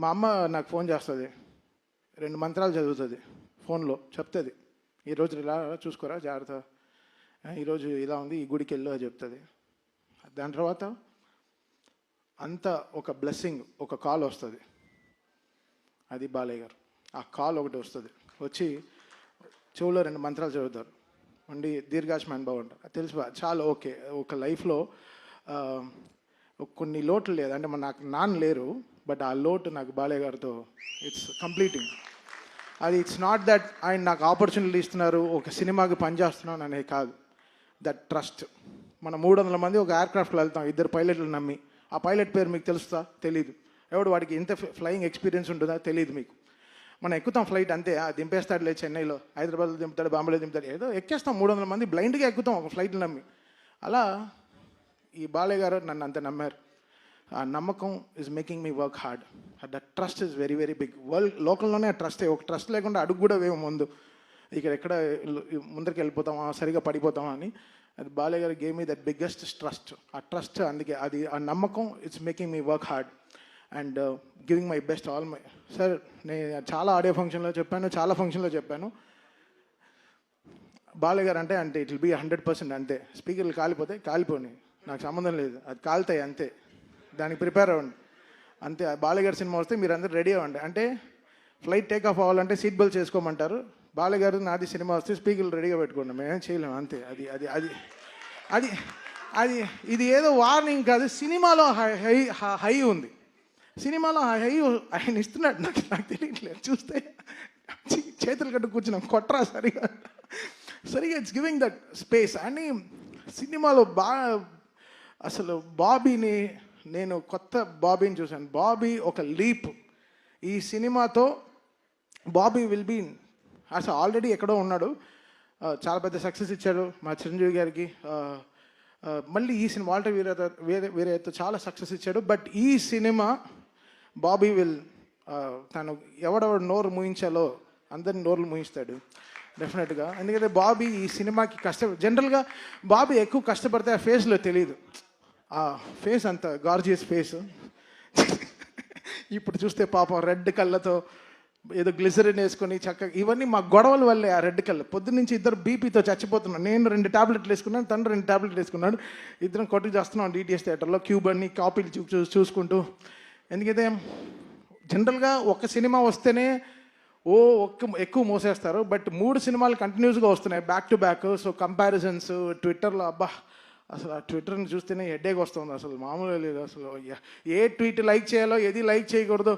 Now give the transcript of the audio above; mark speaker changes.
Speaker 1: మా అమ్మ నాకు ఫోన్ చేస్తుంది, 2 మంత్రాలు చదువుతుంది ఫోన్లో, చెప్తుంది ఈరోజు ఇలా చూసుకోరా జాగ్రత్త, ఈరోజు ఇలా ఉంది, ఈ గుడికి వెళ్ళు అని చెప్తుంది. దాని తర్వాత అంత ఒక బ్లెస్సింగ్, ఒక కాల్ వస్తుంది, అది బాలయ్య గారు. ఆ కాల్ ఒకటి వస్తుంది, వచ్చి చెవులో 2 మంత్రాలు చదువుతారు, ఉండి దీర్ఘాయుష్మాన్ భవ అంటారు. అది తెలుసు చాలా ఓకే. ఒక లైఫ్లో కొన్ని లోట్లు లేదు అంటే నాకు నాన్న లేరు, బట్ ఆ లోటు నాకు బాలయ్య గారితో ఇట్స్ కంప్లీటింగ్. అది ఇట్స్ నాట్ దట్ ఆయన నాకు ఆపర్చునిటీ ఇస్తున్నారు, ఒక సినిమాకి పనిచేస్తున్నాను అనేది కాదు. That trust. మనం 300 మంది ఒక ఎయిర్క్రాఫ్ట్లో వెళ్తాం, 2 పైలట్లు నమ్మి. ఆ పైలట్ పేరు మీకు తెలుస్తా? తెలీదు. ఎవడు వాడికి ఇంత ఫ్లయింగ్ ఎక్స్పీరియన్స్ ఉంటుందా? తెలియదు మీకు. మనం ఎక్కుతాం ఫ్లైట్ అంతే, దింపేస్తాడు లేదు, చెన్నైలో, హైదరాబాద్లో దింపుతాడు, బాంబేలో దింపుతాడు, ఏదో ఎక్కేస్తాం. 300 మంది బ్లైండ్గా ఎక్కుతాం ఒక ఫ్లైట్లు నమ్మి. అలా ఈ బాలయ్య గారు నన్ను అంత నమ్మారు. ఆ నమ్మకం is making me work hard. That trust is very very big. లోకల్లోనే ఆ ట్రస్టే. ఒక ట్రస్ట్ లేకుండా అడుగు కూడా వేము ముందు, ఎక్కడ ముందరికి వెళ్ళిపోతామా, సరిగా పడిపోతామా అని. అది బాలయ్య గారు game me that biggest trust. ఆ ట్రస్ట్, అందుకే అది ఆ నమ్మకం it's making me work hard and giving my best all my. Sir, నేను చాలా ఆడియో ఫంక్షన్లో చెప్పాను, చాలా ఫంక్షన్లో చెప్పాను, బాలయ్య గారు అంటే ఇట్ విల్ బీ 100% అంతే. స్పీకర్లు కాలిపోతే కాలిపోయి, నాకు సంబంధం లేదు, అది కాలుతాయి అంతే, దానికి ప్రిపేర్ అవ్వండి అంతే. బాలయ్య గారి సినిమా వస్తే మీరు అందరూ రెడీ అవ్వండి. అంటే ఫ్లైట్ టేక్ ఆఫ్ అవ్వాలంటే సీట్ బెల్ట్ చేసుకోమంటారు, బాలయ్య గారు నాది సినిమా వస్తే స్పీకర్లు రెడీగా పెట్టుకోండి, మేమేం చేయలేము అంతే. అది అది అది అది అది ఇది ఏదో వార్నింగ్ కాదు, సినిమాలో హై ఉంది, సినిమాలో హై ఆయన ఇస్తున్నాడు. నాకు తెలియట్లేదు, చూస్తే చేతులు కట్టు కూర్చున్నాం, కొట్రా సరిగా ఇట్స్ గివింగ్ దట్ స్పేస్. అని సినిమాలో అసలు బాబీని, నేను కొత్త బాబీని చూశాను. బాబీ ఒక లీప్. ఈ సినిమాతో బాబీ విల్ బీ, అసలు ఆల్రెడీ ఎక్కడో ఉన్నాడు, చాలా పెద్ద సక్సెస్ ఇచ్చాడు మా చిరంజీవి గారికి. మళ్ళీ ఈ సినిమా వాల్టర్ వీరయ్యతో చాలా సక్సెస్ ఇచ్చాడు. బట్ ఈ సినిమా బాబీ విల్, తను ఎవడెవడు నోరు మూయించాలో అందరిని నోర్లు మూయిస్తాడు డెఫినెట్గా. ఎందుకంటే బాబీ ఈ సినిమాకి జనరల్గా బాబీ ఎక్కువ కష్టపడితే ఆ ఫేస్లో తెలియదు, ఆ ఫేస్ అంత గార్జియస్ ఫేస్. ఇప్పుడు చూస్తే పాపం రెడ్ కళ్ళతో ఏదో గ్లిజరిన్ వేసుకొని చక్కగా, ఇవన్నీ మా గొడవల వల్లే. ఆ రెడ్ కళ్ళు పొద్దున్నుంచి ఇద్దరు బీపీతో చచ్చిపోతున్నాను. నేను 2 టాబ్లెట్లు వేసుకున్నాను, తను 2 టాబ్లెట్లు వేసుకున్నాడు, ఇద్దరం కొట్టుకు చేస్తున్నాం డిటిఎస్ థియేటర్లో, క్యూబ్ అన్ని కాపీలు చూసుకుంటూ. ఎందుకంటే జనరల్గా ఒక సినిమా వస్తేనే ఎక్కువ మోసేస్తారు, బట్ 3 సినిమాలు కంటిన్యూస్గా వస్తున్నాయి back to back. So comparisons ట్విట్టర్లో, అబ్బా అసలు ఆ ట్విట్టర్ని చూస్తేనే హెడేక్ వస్తుంది, అసలు మామూలుగా లేదు. అసలు ఏ ట్వీట్ లైక్ చేయాలో, ఏది లైక్ చేయకూడదు,